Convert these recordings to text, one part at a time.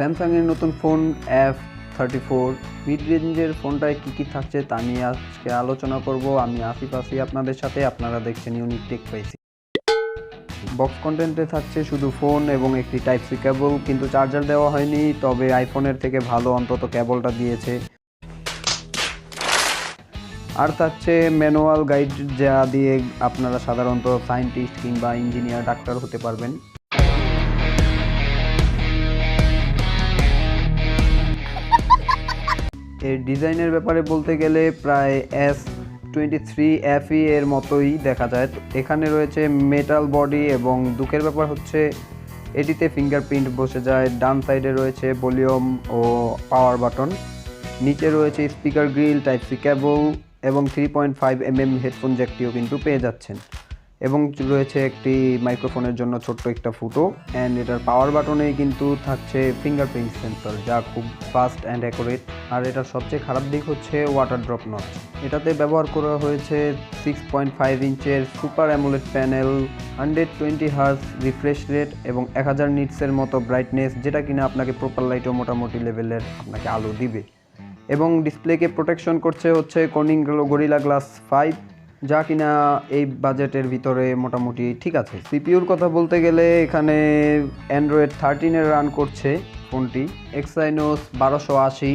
Samsung এর নতুন phone f34 mid রেঞ্জের ফোনটায় কী থাকছে তা নিয়ে আজকে আলোচনা করব। আমি আসিফ আছি আপনাদের সাথে। আপনারা দেখছেন ইউনিক টেক পাইছি। বক্স কন্টেন্টে থাকছে শুধু ফোন এবং একটি টাইপ সি কেবল, কিন্তু চার্জার দেওয়া হয়নি। তবে আইফোনের থেকে ভালো অন্তত কেবলটা দিয়েছে। আর থাকছে ম্যানুয়াল গাইড, যা দিয়ে আপনারা সাধারণত সায়েন্টিস্ট কিংবা ইঞ্জিনিয়ার, ডাক্তার হতে পারবেন। এর ডিজাইনের ব্যাপারে বলতে গেলে প্রায় S23 FE এর মতোই দেখা যায়। এখানে রয়েছে মেটাল বডি এবং দুঃখের ব্যাপার হচ্ছে এটিতে ফিঙ্গারপ্রিন্ট বসে যায়। ডান সাইডে রয়েছে ভলিউম ও পাওয়ার বাটন, নিচে রয়েছে speaker grille, type C cable এবং 3.5 mm হেডফোন জ্যাকটিও কিন্তু পেয়ে যাচ্ছেন। এবং রয়েছে একটি মাইক্রোফোনের জন্য ছোট্ট একটা ফুটো। অ্যান্ড এটার পাওয়ার বাটনেই কিন্তু থাকছে ফিঙ্গারপ্রিন্ট সেন্সর, যা খুব ফাস্ট অ্যান্ড অ্যাকুরেট। আর এটার সবচেয়ে খারাপ দিক হচ্ছে ওয়াটার ড্রপ নচ। এটাতে ব্যবহার করা হয়েছে 6.5 ইঞ্চের super AMOLED panel, 120 hertz refresh rate এবং 1000 নিটসের মতো ব্রাইটনেস, যেটা কিনা আপনাকে প্রপার লাইটও মোটামুটি লেভেলের আপনাকে আলো দিবে। এবং ডিসপ্লেকে প্রোটেকশন করছে হচ্ছে কর্নিং গরিলা গ্লাস 5, যা কিনা এই বাজেটের ভিতরে মোটামুটি ঠিক আছে। সিপিইউর কথা বলতে গেলে এখানে অ্যান্ড্রয়েড 13 রান করছে ফোনটি, এক্সাইনোস 1280।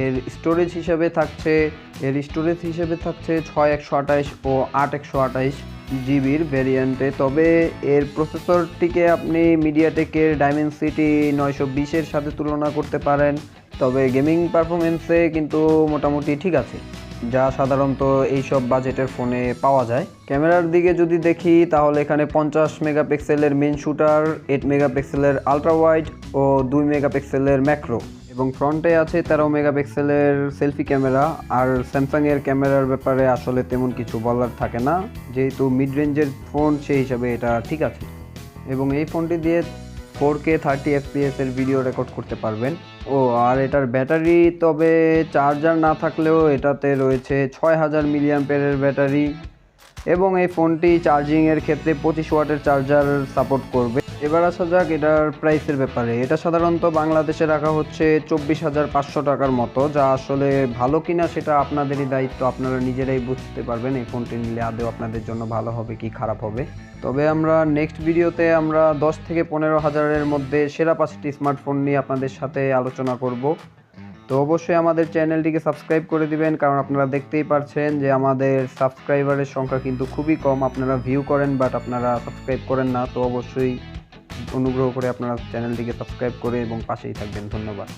এর স্টোরেজ হিসেবে থাকছে 6128 ও 8128 জিবির ভ্যারিয়েন্টে। তবে এর প্রসেসরটিকে আপনি মিডিয়াটেকের ডাইমেনসিটি 920-এর সাথে তুলনা করতে পারেন। তবে গেমিং পারফরমেন্সে কিন্তু মোটামুটি ঠিক আছে, যা সাধারণত এইসব বাজেটের ফোনে পাওয়া যায়। ক্যামেরার দিকে যদি দেখি তাহলে এখানে 50 মেগাপিক্সেলের মেন শুটার, 8 মেগাপিক্সেলের আলট্রা ওয়াইড ও 2 মেগাপিক্সেলের ম্যাক্রো, এবং ফ্রন্টে আছে 13 মেগাপিক্সেলের সেলফি ক্যামেরা। আর স্যামসাংয়ের ক্যামেরার ব্যাপারে আসলে তেমন কিছু বলার থাকে না, যেহেতু মিড রেঞ্জের ফোন সেই হিসাবে এটা ঠিক আছে। এবং এই ফোনটি দিয়ে 4K 30 FPS এর ভিডিও রেকর্ড করতে পারবেন। আর এটার ব্যাটারি, তবে চার্জার না থাকলেও এটাতে রয়েছে 6000 মিলিঅ্যাম্পিয়ারের ব্যাটারি। এবং এই ফোনটি চার্জিংয়ের ক্ষেত্রে 25 ওয়াটের চার্জার সাপোর্ট করবে। এবার আসা যাক এটার প্রাইসের ব্যাপারে। এটা সাধারণত বাংলাদেশে রাখা হচ্ছে 24,500 টাকার মতো, যা আসলে ভালো কিনা সেটা আপনাদেরই দায়িত্ব। আপনারা নিজেরাই বুঝতে পারবেন এই ফোনটি নিলে আদৌ আপনাদের জন্য ভালো হবে কি খারাপ হবে। তবে আমরা নেক্সট ভিডিওতে 10 থেকে 15,000-এর মধ্যে সেরা 5টি স্মার্টফোন নিয়ে আপনাদের সাথে আলোচনা করব। তো অবশ্যই আমাদের চ্যানেলটিকে সাবস্ক্রাইব করে দিবেন, কারণ আপনারা দেখতেই পারছেন যে আমাদের সাবস্ক্রাইবারের সংখ্যা কিন্তু খুবই কম। আপনারা ভিউ করেন বাট আপনারা সাবস্ক্রাইব করেন না। তো অবশ্যই অনুগ্রহ করে আপনারা চ্যানেলটিকে সাবস্ক্রাইব করে এবং পাশেই থাকবেন। ধন্যবাদ।